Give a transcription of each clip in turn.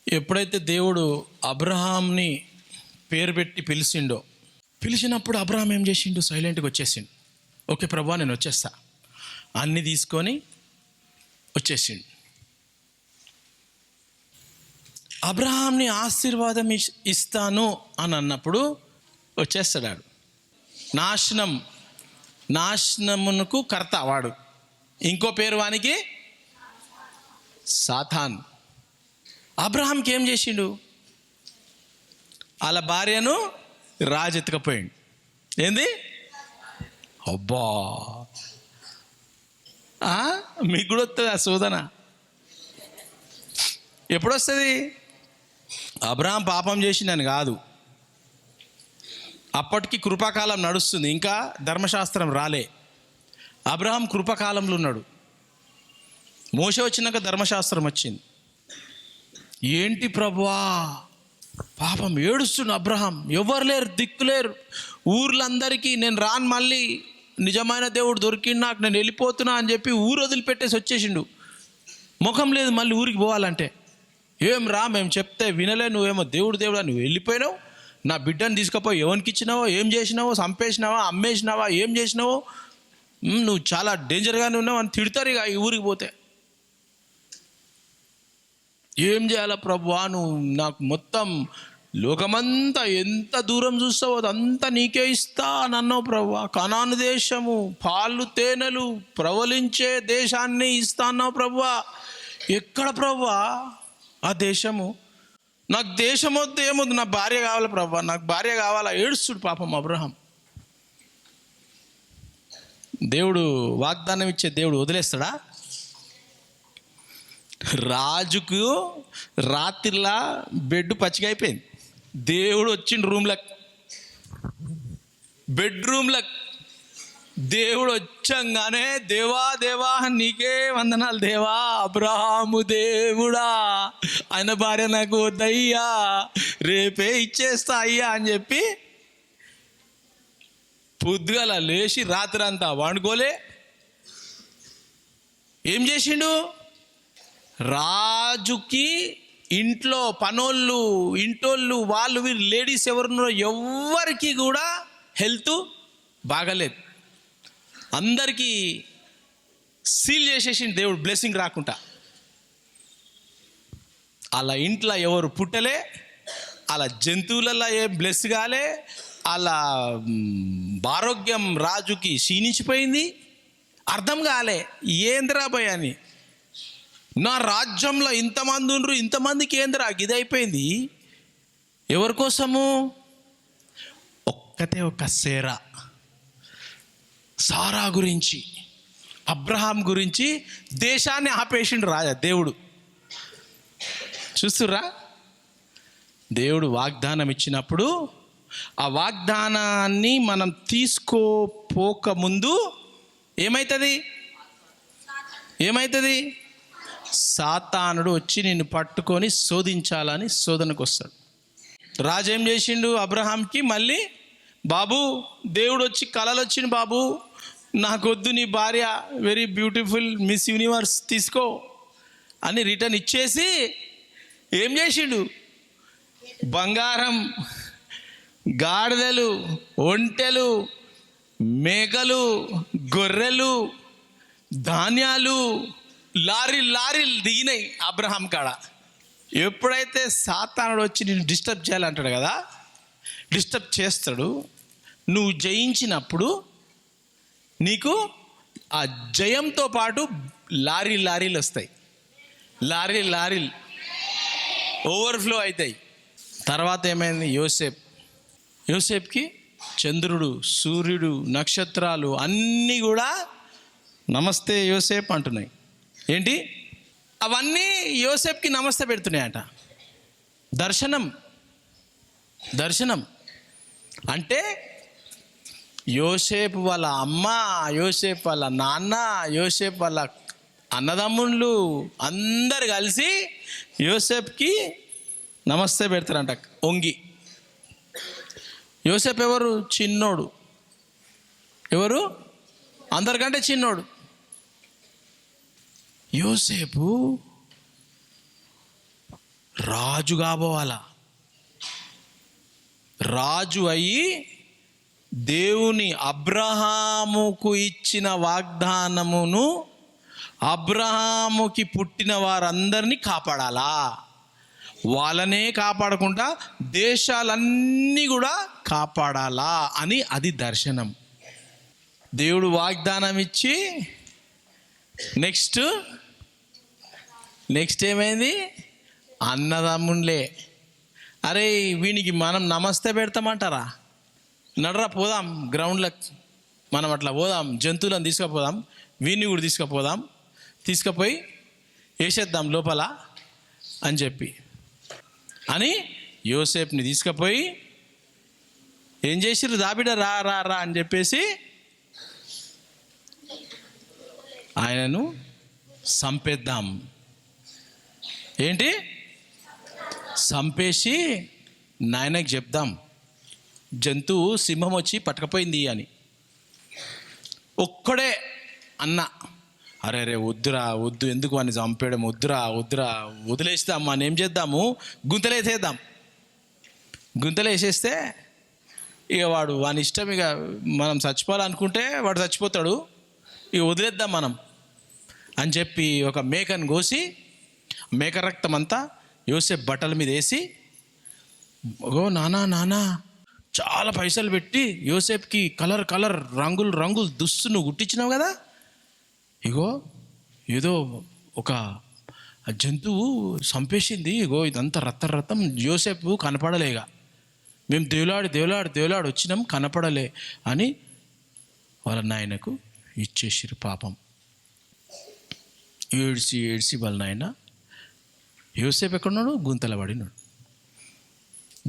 ఎప్పుడైతే దేవుడు అబ్రహాంని పేరు పెట్టి పిలిచినప్పుడు అబ్రహాం ఏం చేసిండు? సైలెంట్గా వచ్చేసిండు. ఓకే ప్రభా, నేను వచ్చేస్తా అన్నీ తీసుకొని వచ్చేసిండు. అబ్రహాంని ఆశీర్వాదం ఇస్తాను అని అన్నప్పుడు వచ్చేస్తాడు. నాశనమునకు కర్త వాడు. ఇంకో పేరు వానికి సాతాన్. అబ్రహాంకి ఏం చేసిండు? వాళ్ళ భార్యను రాజు ఎత్తుకపోయిండు. ఏంది? అబ్బా, మీకు కూడా వస్తుంది ఆ శోధన. ఎప్పుడొస్తుంది? అబ్రహాం పాపం చేసిండని కాదు, అప్పటికి కృపాకాలం నడుస్తుంది, ఇంకా ధర్మశాస్త్రం రాలే. అబ్రహాం కృపాకాలంలో ఉన్నాడు. మోషే వచ్చినాక ధర్మశాస్త్రం వచ్చింది. ఏంటి ప్రభువా, పాపం ఏడుస్తున్న అబ్రహాం, ఎవరు లేరు, దిక్కులేరు, ఊర్లందరికీ నేను రాను, మళ్ళీ నిజమైన దేవుడు దొరికిండు నాకు, నేను వెళ్ళిపోతున్నా అని చెప్పి ఊరు వదిలిపెట్టేసి వచ్చేసిండు. ముఖం లేదు మళ్ళీ ఊరికి పోవాలంటే. ఏం రా, మేము చెప్తే వినలే, నువ్వేమో దేవుడు నువ్వు వెళ్ళిపోయినావు, నా బిడ్డను తీసుకుపోయి ఎవరికి ఇచ్చినావో, ఏం చేసినావో, చంపేసినావా, అమ్మేసినావా, ఏం చేసినావో, నువ్వు చాలా డేంజర్గానే ఉన్నావు అని తిడతారు ఇక ఈ ఊరికి పోతే. ఏం చేయాలా ప్రభువా, నువ్వు నాకు మొత్తం లోకమంతా ఎంత దూరం చూస్తావో అదంతా నీకే ఇస్తా అని అన్నావు ప్రభువా. కనాను దేశము, పాలు తేనెలు ప్రవలించే దేశాన్ని ఇస్తా అన్నావు ప్రభువా. ఎక్కడ ప్రభువా ఆ దేశము? నాకు దేశం వద్దు, ఏమొద్దు, నా భార్య కావాలి ప్రభువా, నాకు భార్య కావాలా. ఏడుస్తుడు పాపం అబ్రహాం. దేవుడు వాగ్దానం ఇచ్చే దేవుడు వదిలేస్తాడా? రాజుకు రాత్రిలా బెడ్ పచ్చిగా అయిపోయింది. దేవుడు వచ్చిండు బెడ్రూమ్లకు. దేవుడు వచ్చంగానే దేవా నీకే వందనాలు దేవా, అబ్రహాము దేవుడా, ఆయన భార్య నాకు వద్దయ్యా, రేపే ఇచ్చేస్తా అయ్యా అని చెప్పి పొద్దుగల లేచి రాత్రి అంతా వండుకోలే. ఏం చేసిండు? రాజుకి ఇంట్లో పనోళ్ళు, ఇంటోళ్ళు, వాళ్ళు వీళ్ళు లేడీస్ ఎవరున్నారో ఎవ్వరికి కూడా హెల్త్ బాగలేదు. అందరికీ సీల్ చేసేసిండు దేవుడు, బ్లెస్సింగ్ రాకుండా. అలా ఇంట్లో ఎవరు పుట్టలే, అలా జంతువులలో ఏం బ్లెస్ కాలే, అలా ఆరోగ్యం రాజుకి క్షీణించిపోయింది. అర్థం కాలే, ఏందిరా భయ అని, నా రాజ్యంలో ఇంతమంది ఉండ్రు, ఇంతమందికి ఏందిరా గిదైపోయింది. ఎవరి కోసము? ఒక్కతే ఒక సారా గురించి, అబ్రహాం గురించి దేశాన్ని ఆపేసిండు దేవుడు. చూస్తుర్రా? దేవుడు వాగ్దానం ఇచ్చినప్పుడు ఆ వాగ్దానాన్ని మనం తీసుకోపోకముందు ఏమవుతుంది? సాతానుడు వచ్చి నిన్ను పట్టుకొని శోధించాలని శోధనకు వస్తాడు. రాజు ఏం చేసిండు? అబ్రహాంకి మళ్ళీ, బాబు దేవుడు వచ్చి కలలు వచ్చింది, బాబు నాకొద్దు, నీ భార్య వెరీ బ్యూటిఫుల్ మిస్ యూనివర్స్ తీసుకో అని రిటర్న్ ఇచ్చేసి ఏం చేసిండు? బంగారం, గాడిదలు, ఒంటెలు, మేకలు, గొర్రెలు, ధాన్యాలు లారీలు దిగినాయి అబ్రహాం కాడ. ఎప్పుడైతే సాతానుడు వచ్చి నేను డిస్టర్బ్ చేయాలంటాడు కదా, డిస్టర్బ్ చేస్తాడు. నువ్వు జయించినప్పుడు నీకు ఆ జయంతో పాటు లారీలు వస్తాయి, లారీలు ఓవర్ఫ్లో అవుతాయి. తర్వాత ఏమైంది? యోసేపుకి చంద్రుడు, సూర్యుడు, నక్షత్రాలు అన్నీ కూడా నమస్తే యోసేపు అంటున్నాయి. ఏంటి? అవన్నీ యోసేపుకి నమస్తే పెడుతున్నాయట. దర్శనం అంటే యోసేపు వాళ్ళ అమ్మ, యోసేపు వాళ్ళ నాన్న, యోసేపు వాళ్ళ అన్నదమ్ముళ్ళు అందరు కలిసి యోసేపుకి నమస్తే పెడతారంట వంగి. యోసేపు ఎవరు? చిన్నోడు. ఎవరు? అందరికంటే చిన్నోడు. యోసేపు రాజు కాబోవాలా. రాజు అయ్యి దేవుని అబ్రహాముకు ఇచ్చిన వాగ్దానమును, అబ్రహాముకి పుట్టిన వారందరినీ కాపాడాలా. వాళ్ళనే కాపాడకుండా దేశాలన్నీ కూడా కాపాడాలా అని అది దర్శనం. దేవుడు వాగ్దానం ఇచ్చి నెక్స్ట్ ఏమైంది? అన్నదమ్ములే, అరే వీనికి మనం నమస్తే పెడతామంటారా, నడరా పోదాం గ్రౌండ్లకు, మనం అట్లా పోదాం, జంతువులను తీసుకుపోదాం, వీడిని కూడా తీసుకుపోయి వేసేద్దాం లోపల అని చెప్పి అని యోసేపుని తీసుకుపోయి ఏం చేసిర్రు? దాబిడ రా రా రా అని చెప్పేసి ఆయనను చంపేద్దాం. ఏంటి? చంపేసి నాయనకి చెప్దాం, జంతువు సింహం వచ్చి పట్టుకపోయింది అని. ఒక్కడే అన్న, అరే వద్దు, ఎందుకు వాడిని చంపేయడం, వద్దురా వదిలేస్తాం, మనం ఏం చేద్దాము, గుంతలు వేసేస్తే ఇక వాని ఇష్టం, ఇక మనం చచ్చిపోవాలనుకుంటే వాడు చచ్చిపోతాడు, ఇక వదిలేద్దాం మనం అని చెప్పి ఒక మేకను కోసి, మేక రక్తం అంతా యోసేపు బట్టల మీద వేసి, ఓ నానా చాలా పైసలు పెట్టి యోసేపుకి కలర్ రంగులు దుస్తు నువ్వు కుట్టించినావు కదా, ఇగో ఏదో ఒక జంతువు చంపేసింది, ఇగో ఇదంతా రక్తం. యోసేపు కనపడలేగా, మేము దేవులాడి వచ్చినాం, కనపడలే అని వాళ్ళ నాయనకు ఇచ్చేసిరు. పాపం ఏడ్చి వాళ్ళ నాయన, యోసేపు ఎక్కడున్నాడు? గుంతల పడినాడు.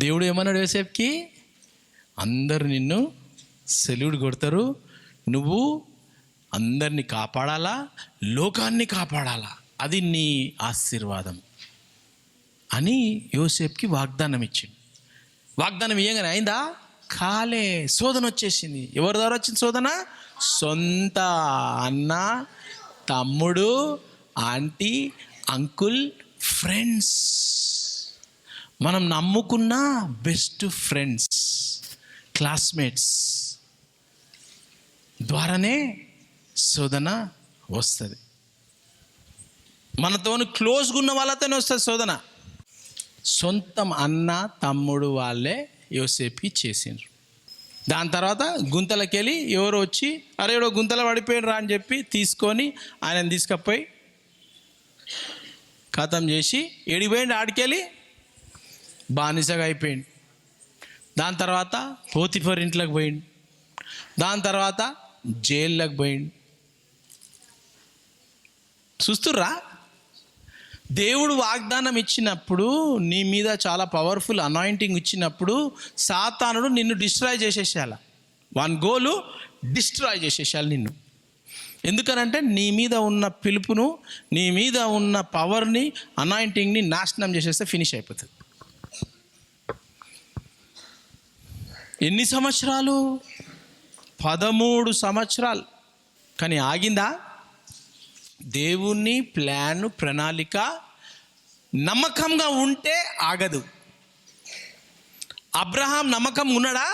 దేవుడు ఏమన్నాడు యోసేపుకి? అందరు నిన్ను సెల్యూట్ కొడతారు, నువ్వు అందరినీ కాపాడాలా, లోకాన్ని కాపాడాలా, అది నీ ఆశీర్వాదం అని యోసేపుకి వాగ్దానం ఇచ్చింది. వాగ్దానం ఇయ్యగానే అయిందా? కాలే, శోధన వచ్చేసింది. ఎవరి ద్వారా వచ్చింది శోధన? సొంత అన్న, తమ్ముడు, ఆంటీ, అంకుల్, ఫ్రెండ్స్, మనం నమ్ముకున్న బెస్ట్ ఫ్రెండ్స్, క్లాస్మేట్స్ ద్వారానే శోధన వస్తుంది. మనతో క్లోజ్గా ఉన్న వాళ్ళతోనే వస్తుంది శోధన. సొంతం అన్న, తమ్ముడు వాళ్ళే యోసేపుకి చేసిండ్రు. దాని తర్వాత గుంతలకి వెళ్ళి ఎవరు వచ్చి, అరే ఎవడో గుంతల పడిపోయినరా అని చెప్పి తీసుకొని ఆయనను తీసుకుపోయి ఖతం చేసి ఎడిపోయింది, ఆడికెళ్ళి బానిసగా అయిపోయింది. దాని తర్వాత పోతిఫర్ ఇంట్లోకి పోయిండు, దాని తర్వాత జైల్లోకి పోయిండు. చూస్తుర్రా? దేవుడు వాగ్దానం ఇచ్చినప్పుడు, నీ మీద చాలా పవర్ఫుల్ అనాయింటింగ్ ఇచ్చినప్పుడు, సాతానుడు నిన్ను డిస్ట్రాయ్ చేసేసేయాల. వాని గోలు డిస్ట్రాయ్ చేసేసేయాలి నిన్ను. ఎందుకనంటే నీ మీద ఉన్న పిలుపును, నీ మీద ఉన్న పవర్ని, అనాయింటింగ్ని నాశనం చేసేస్తే ఫినిష్ అయిపోతుంది. ఎన్ని సంవత్సరాలు? 13 సంవత్సరాలు. కానీ ఆగిందా? దేవుని ప్లాను, ప్రణాళిక నమ్మకంగా ఉంటే ఆగదు. అబ్రహాం నమ్మకం ఉన్నాడా?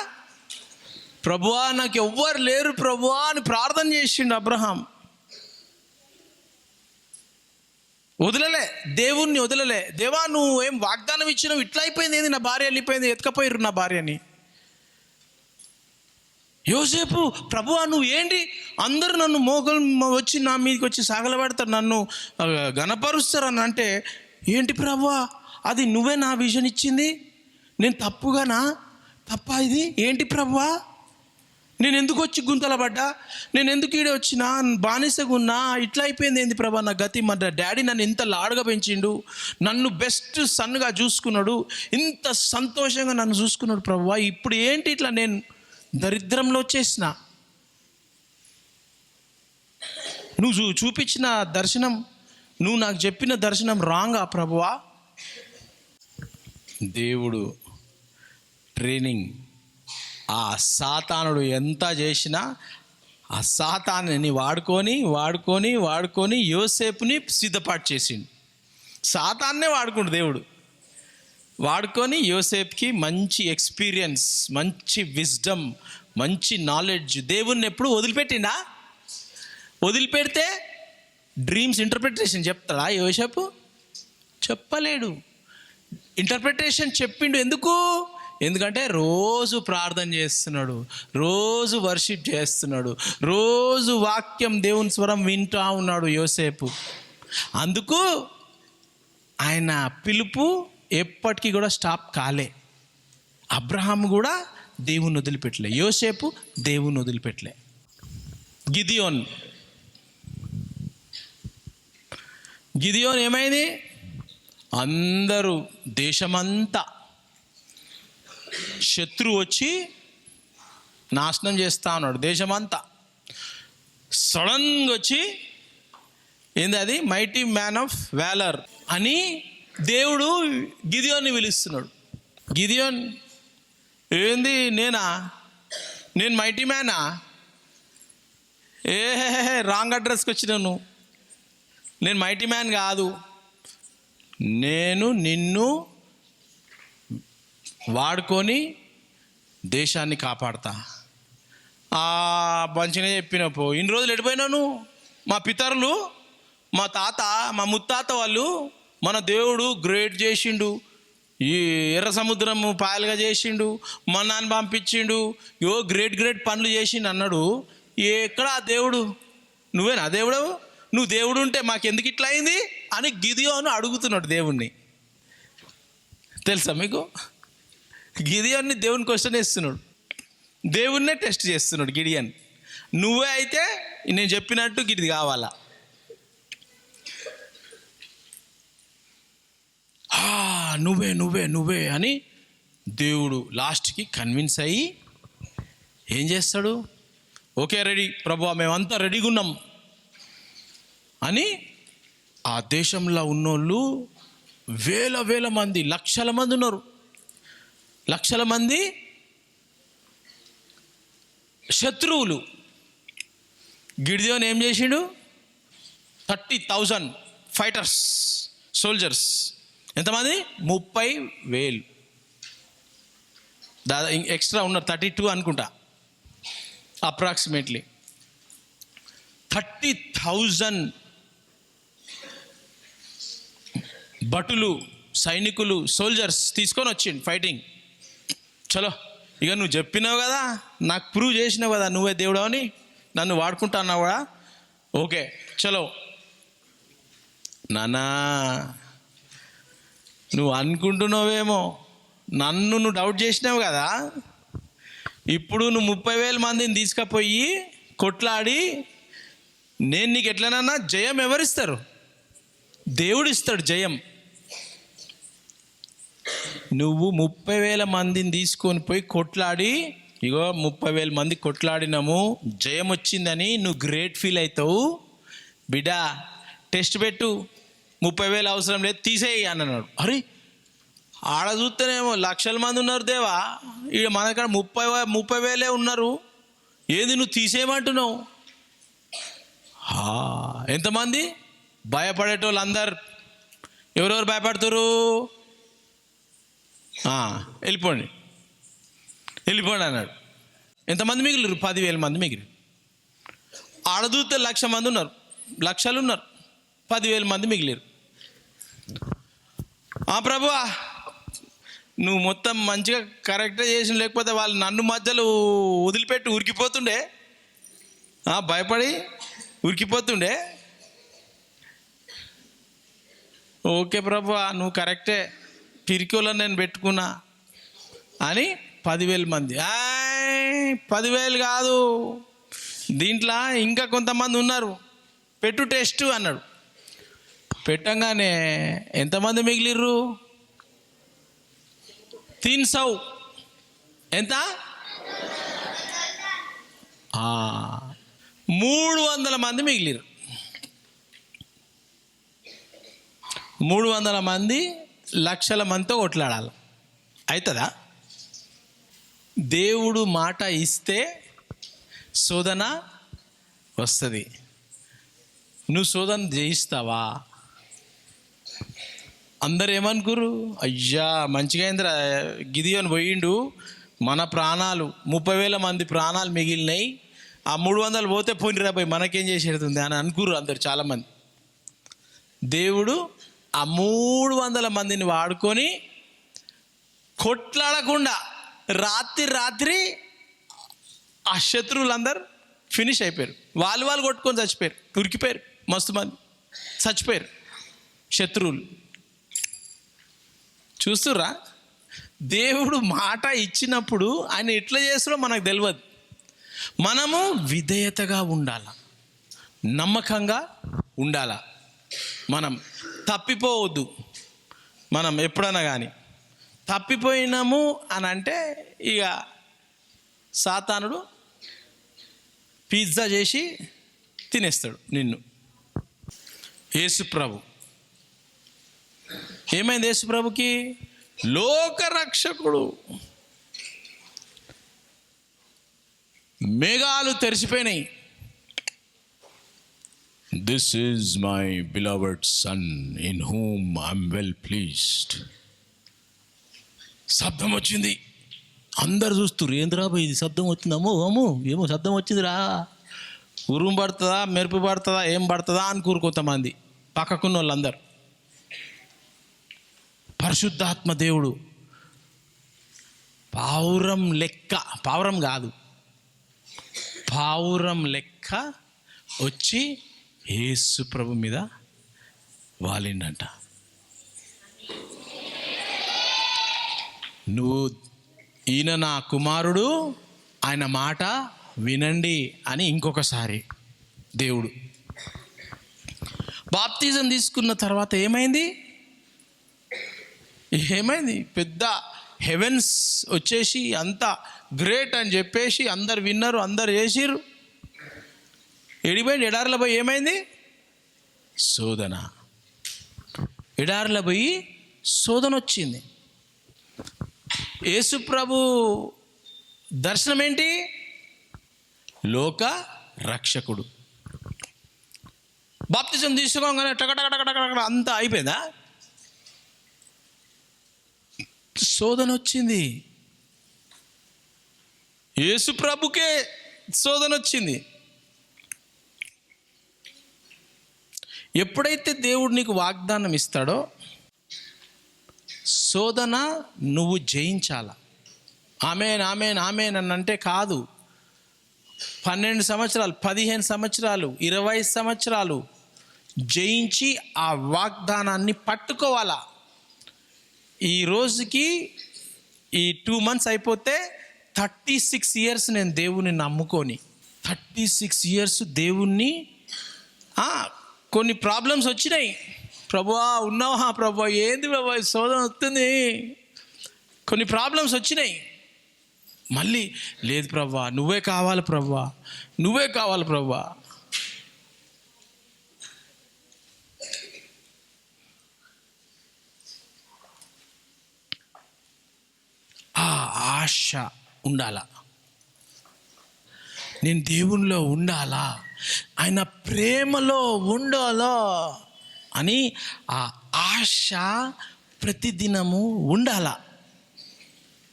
ప్రభువా నాకు ఎవ్వరు లేరు ప్రభువా అని ప్రార్థన చేసిండు అబ్రహాం. వదలలే, దేవుణ్ణి వదలలే. దేవా నువ్వు ఏం వాగ్దానం ఇచ్చినావు, ఇట్లా అయిపోయింది ఏంది, నా భార్య వెళ్ళిపోయింది, ఎత్తుకపోయారు నా భార్యని. యోసేపు, ప్రభువా నువ్వు ఏంటి, అందరూ నన్ను వచ్చి నా మీదకి వచ్చి సాగలబడతారు, నన్ను గణపరుస్తారు అని అంటే, ఏంటి ప్రభువా అది నువ్వే నా విజన్ ఇచ్చింది, నేను తప్ప ఇది ఏంటి ప్రభువా, నేను ఎందుకు వచ్చి గుంతల పడ్డా, నేను ఎందుకు ఈడే వచ్చినా, బానిసగా ఉన్నా, ఇట్లా అయిపోయింది ఏంది ప్రభా నా గతి. మన డాడీ నన్ను ఇంత లాడుగా పెంచిండు, నన్ను బెస్ట్ సన్గా చూసుకున్నాడు, ఇంత సంతోషంగా నన్ను చూసుకున్నాడు ప్రభువా, ఇప్పుడు ఏంటి ఇట్లా నేను దరిద్రంలో వచ్చేసిన. నువ్వు చూపించిన దర్శనం, నువ్వు నాకు చెప్పిన దర్శనం రాంగా ప్రభువా. దేవుడు ట్రైనింగ్, ఆ సాతానుడు ఎంత చేసినా ఆ సాతాన్ని వాడుకొని యోసేపుని సిద్ధపాటు చేసిండు. సాతాన్నే వాడుకుండు దేవుడు. వాడుకొని యోసేపుకి మంచి ఎక్స్పీరియన్స్, మంచి విజ్డమ్, మంచి నాలెడ్జ్. దేవుణ్ణి ఎప్పుడు వదిలిపెట్టిండా? వదిలిపెడితే డ్రీమ్స్ ఇంటర్ప్రిటేషన్ చెప్తాడా యోసేపు? చెప్పలేడు. ఇంటర్ప్రిటేషన్ చెప్పిండు. ఎందుకంటే రోజు ప్రార్థన చేస్తున్నాడు, రోజు వర్షిప్ చేస్తున్నాడు, రోజు వాక్యం దేవుని స్వరం వింటూ ఉన్నాడు యోసేపు. అందుకు ఆయన పిలుపు ఎప్పటికీ కూడా స్టాప్ కాలే. అబ్రహాం కూడా దేవుని వదిలిపెట్టలే, యోసేపు దేవుని వదిలిపెట్టలే. గిదియోన్ ఏమైంది? అందరూ దేశమంతా శత్రువు వచ్చి నాశనం చేస్తా ఉన్నాడు దేశమంతా. సడన్గా వచ్చి ఏంది అది, మైటీ మ్యాన్ ఆఫ్ వ్యాలర్ అని దేవుడు గిదియోన్ని పిలుస్తున్నాడు. గిదియోన్ ఏంది, నేను మైటీ మ్యానా? రాంగ్ అడ్రస్కి వచ్చినాను. నేను మైటీ మ్యాన్ కాదు. నేను నిన్ను వాడుకొని దేశాన్ని కాపాడతా. మంచిగా చెప్పినప్పుడు ఇన్ని రోజులు ఎడిపోయినాను. మా పితరులు, మా తాత, మా ముత్తాత వాళ్ళు మన దేవుడు గ్రేట్ చేసిండు, ఈ ఎర్ర సముద్రము పాయలుగా చేసిండు, మా నాన్న పంపించిండు, గ్రేట్ పనులు చేసిండు అన్నాడు. ఎక్కడ ఆ దేవుడు? నువ్వేనా దేవుడు? నువ్వు దేవుడు ఉంటే మాకెందుకు ఇట్లా అయింది అని గిదియోను అడుగుతున్నాడు దేవుణ్ణి. తెలుసా మీకు? గిదియోన్ని దేవుని క్వశ్చన్ వేస్తున్నాడు, దేవుణ్ణే టెస్ట్ చేస్తున్నాడు గిడియన్. నువ్వే అయితే నేను చెప్పినట్టు గిది కావాలా? నువ్వే నువ్వే నువ్వే అని దేవుడు లాస్ట్కి కన్విన్స్ అయ్యి ఏం చేస్తాడు? ఓకే రెడీ ప్రభువా, మేమంతా రెడీగా ఉన్నాం అని ఆ దేశంలో ఉన్నోళ్ళు వేల మంది, లక్షల మంది ఉన్నారు. లక్షల మంది శత్రువులు. గిడియోన్ ఏం చేసిండు? 30,000 ఫైటర్స్, సోల్జర్స్. ఎంతమంది? 30,000. ఎక్స్ట్రా ఉన్నారు, 32 అనుకుంటా అప్రాక్సిమేట్లీ. 30,000 భటులు, సైనికులు, సోల్జర్స్ తీసుకొని వచ్చిండు ఫైటింగ్. చలో ఇక నువ్వు చెప్పినావు కదా, నాకు ప్రూవ్ చేసినావు కదా నువ్వే దేవుడు అని, నన్ను వాడుకుంటా అన్నావు కూడా. ఓకే చలో నానా, నువ్వు అనుకుంటున్నావేమో నన్ను నువ్వు డౌట్ చేసినావు కదా. ఇప్పుడు నువ్వు 30,000 మందిని తీసుకుపోయి కొట్లాడి నేను నీకు ఎట్లనన్నా జయం ఎవరిస్తారు? దేవుడు ఇస్తాడు జయం. నువ్వు 30,000 మందిని తీసుకొని పోయి కొట్లాడి, ఇగో 30,000 మంది కొట్లాడినాము, జయం వచ్చిందని నువ్వు గ్రేట్ ఫీల్ అవుతావు. బిడ్డా టెస్ట్ పెట్టు, 30,000 అవసరం లేదు, తీసేయి అని అన్నాడు. అరే ఆడ చూస్తేనేమో లక్షల మంది ఉన్నారు దేవా, ఇక మన దగ్గర 30,000 ఉన్నారు, ఏది నువ్వు తీసేయమంటున్నావు? ఎంతమంది భయపడేటోళ్ళు? అందరు ఎవరెవరు భయపడుతురు? వెళ్ళిపోండి అన్నాడు. ఎంతమంది మిగిలిరు? 10,000 మంది మిగిలి. ఆడదూతే 1,00,000 మంది ఉన్నారు, లక్షలు ఉన్నారు, 10,000 మంది మిగిలిరు. ప్రభువా నువ్వు మొత్తం మంచిగా కరెక్ట్గా చేసిన, లేకపోతే వాళ్ళు నన్ను మధ్యలో వదిలిపెట్టి ఉరికిపోతుండే, భయపడి ఉరికిపోతుండే. ఓకే ప్రభువా నువ్వు కరెక్టే, పిరికోలను నేను పెట్టుకున్నా అని 10,000 మంది. 10,000 కాదు, దీంట్లో ఇంకా కొంతమంది ఉన్నారు, పెట్టు టెస్ట్ అన్నాడు. పెట్టంగానే ఎంతమంది మిగిలిర్రు? 300. ఎంత? 300 మంది మిగిలిరు. 300 మంది లక్షల మందితో కొట్లాడాలి. అవుతుందా? దేవుడు మాట ఇస్తే శోధన వస్తుంది. నువ్వు శోధన జయిస్తావా? అందరు ఏమనుకురు, అయ్యా మంచిగా అయిందిరా, గిదియోని పోయిండు, మన ప్రాణాలు 30,000 మంది ప్రాణాలు మిగిలినాయి, ఆ 300 పోతే పోయినరా పోయి మనకేం చేసేది అని అనుకురు అందరు చాలామంది. దేవుడు ఆ 300 మందిని వాడుకొని కొట్లాడకుండా రాత్రి ఆ శత్రువులందరూ ఫినిష్ అయిపోయారు. వాళ్ళు కొట్టుకొని చచ్చిపోయారు, ఉరికిపోయారు, మస్తు మంది చచ్చిపోయారు శత్రువులు. చూస్తుర్రా, దేవుడు మాట ఇచ్చినప్పుడు ఆయన ఎట్లా చేస్తాడో మనకు తెలియదు. మనము విధేయతగా ఉండాల, నమ్మకంగా ఉండాల, మనం తప్పిపోవద్దు. మనం ఎప్పుడైనా కానీ తప్పిపోయినాము అని అంటే ఇక సాతానుడు పిజ్జా చేసి తినేస్తాడు నిన్ను. యేసుప్రభు ఏమైంది? యేసుప్రభుకి లోకరక్షకుడు. మేఘాలు తెరిచిపోయినాయి. This is my beloved son in whom I'm well pleased. శబ్దం వచ్చింది, అందరు చూస్తున్నారు, ఏంద్రా పోయి ఇది శబ్దం వచ్చింది, ఏమో శబ్దం వచ్చిందిరా, ఉరుము పడుతుందా, మెరుపు పడుతుందా, ఏం పడుతుందా అనుకోరు కొంతమంది పక్కకున్న వాళ్ళందరూ. పరిశుద్ధాత్మ దేవుడు పావురం లెక్క వచ్చి యేసు ప్రభు మీద వాలిండంట. ఈయన నా కుమారుడు, ఆయన మాట వినండి అని ఇంకొకసారి దేవుడు. బాప్తిజం తీసుకున్న తర్వాత ఏమైంది? పెద్ద హెవెన్స్ వచ్చేసి అంత గ్రేట్ అని చెప్పేసి అందరు విన్నారు, అందరు చేసిర్రు. ఎడిపోయింది ఎడారిలో పోయి ఏమైంది? శోధన. ఎడారిలో పోయి శోధన వచ్చింది. యేసు ప్రభు దర్శనం ఏంటి? లోక రక్షకుడు. బాప్తిజం తీసుకోగానే టకటకటకటక అంతా అయిపోయిందా? శోధన వచ్చింది. యేసు ప్రభుకే శోధన వచ్చింది. ఎప్పుడైతే దేవుడు నీకు వాగ్దానం ఇస్తాడో శోధన నువ్వు జయించాల. ఆమేన్ ఆమేన్ ఆమేన్ అని అంటే కాదు. 12 సంవత్సరాలు, 15 సంవత్సరాలు, 20 సంవత్సరాలు జయించి ఆ వాగ్దానాన్ని పట్టుకోవాలా. ఈ రోజుకి ఈ 2 months అయిపోతే 36 years నేను దేవుని నమ్ముకొని 36 years దేవుణ్ణి. కొన్ని ప్రాబ్లమ్స్ వచ్చినాయి, ప్రభువా ఉన్నావా ప్రభువా, ఏంది ప్రభువా శోధన వస్తుంది, కొన్ని ప్రాబ్లమ్స్ వచ్చినాయి. మళ్ళీ లేదు ప్రభువా, నువ్వే కావాలి ప్రభువా, నువ్వే కావాలి ప్రభువా. ఆ ఆశ ఉండాలా, నేను దేవునిలో ఉండాలా, ఆయన ప్రేమలో ఉండాలా అని ఆ ఆశ ప్రతిదినము ఉండాలా.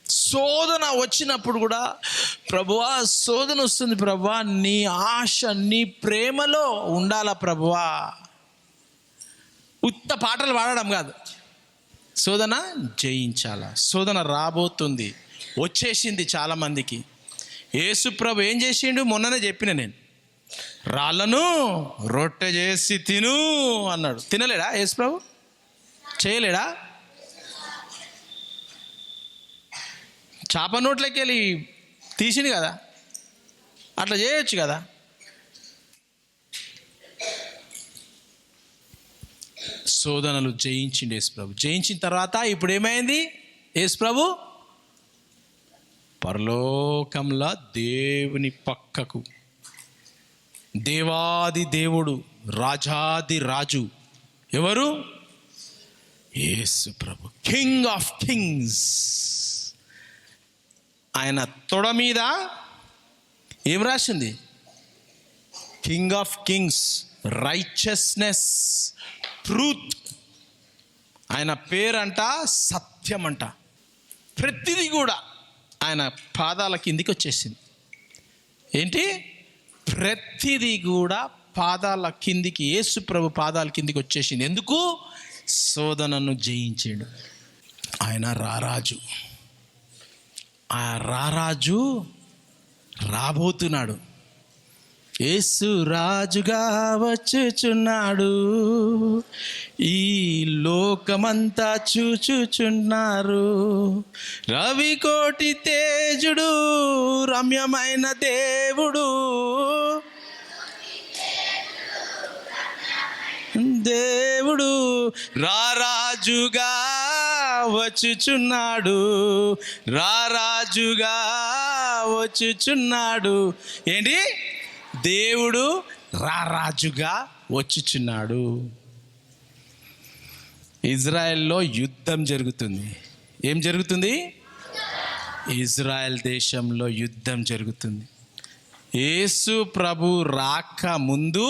శోధన వచ్చినప్పుడు కూడా ప్రభువా శోధన వస్తుంది ప్రభువా, నీ ఆశ నీ ప్రేమలో ఉండాలా ప్రభువా. ఉత్త పాటలు పాడడం కాదు, శోధన జయించాల. శోధన రాబోతుంది, వచ్చేసింది చాలామందికి. యేసు ప్రభు ఏం చేసిండు? మొన్ననే చెప్పిన నేను, రాళ్ళను రొట్టె చేసి తిను అన్నాడు. తినలేడా యేసు ప్రభు? చేయలేడా? చేప నోట్లోకి వెళ్ళి తీసింది కదా, అట్లా చేయొచ్చు కదా. శోధనలు జయించిండు యేసు ప్రభు. జయించిన తర్వాత ఇప్పుడు ఏమైంది? యేసు ప్రభు పరలోకంలో దేవుని పక్కకు, దేవాది దేవుడు, రాజాది రాజు ఎవరు? యేసు ప్రభు, కింగ్ ఆఫ్ కింగ్స్. ఆయన తొడ మీద ఏం రాసింది? King of Kings, righteousness, truth ఆయన పేరంట సత్యమంట. ప్రతిదీ కూడా ఆయన పాదాల కిందికి వచ్చేసింది. ఏంటి? ప్రతిదీ కూడా పాదాల కిందికి, యేసు ప్రభు పాదాల కిందికి వచ్చేసింది. ఎందుకు? శోధనను జయించాడు. ఆయన రారాజు. ఆ రారాజు రాబోతున్నాడు. యేసు రాజుగా వచ్చుచున్నాడు, ఈ లోకమంతా చూచుచున్నారు. రవికోటి తేజుడు, రమ్యమైన దేవుడు, దేవుడు రారాజుగా వచ్చుచున్నాడు, రారాజుగా వచ్చుచున్నాడు. ఏంటి? దేవుడు రారాజుగా వచ్చుచున్నాడు. ఇజ్రాయెల్లో యుద్ధం జరుగుతుంది. ఏం జరుగుతుంది? ఇజ్రాయెల్ దేశంలో యుద్ధం జరుగుతుంది. యేసు ప్రభు రాక ముందు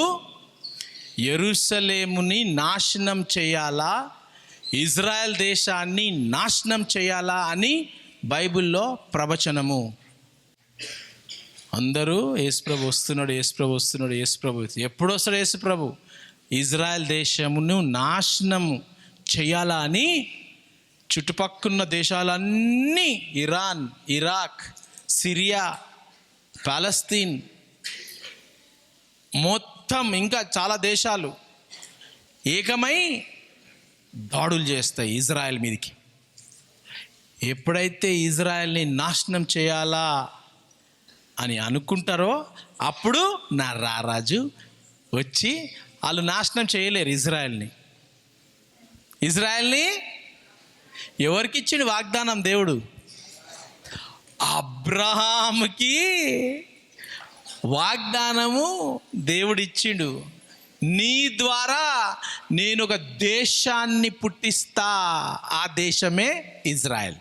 యెరూషలేముని నాశనం చేయాలా, ఇజ్రాయెల్ దేశాన్ని నాశనం చేయాలా అని బైబిల్లో ప్రవచనము. అందరూ యేసుప్రభు వస్తున్నాడు, యేసుప్రభు వస్తున్నాడు, యేసుప్రభు. ఎప్పుడు వస్తాడు యేసుప్రభు? ఇజ్రాయెల్ దేశమును నాశనము చేయాలా అని చుట్టుపక్కల దేశాలన్నీ, ఇరాన్, ఇరాక్, సిరియా, పాలస్తీన్, మొత్తం ఇంకా చాలా దేశాలు ఏకమై దాడులు చేస్తాయి ఇజ్రాయెల్ మీదకి. ఎప్పుడైతే ఇజ్రాయెల్ని నాశనం చేయాలా అని అనుకుంటారో అప్పుడు నా రారాజు వచ్చి, వాళ్ళు నాశనం చేయలేరు ఇజ్రాయెల్ని. ఇజ్రాయెల్ని ఎవరికి ఇచ్చిండు వాగ్దానం? దేవుడు అబ్రహాముకి వాగ్దానము దేవుడు ఇచ్చిండు. నీ ద్వారా నేను ఒక దేశాన్ని పుట్టిస్తా, ఆ దేశమే ఇజ్రాయెల్.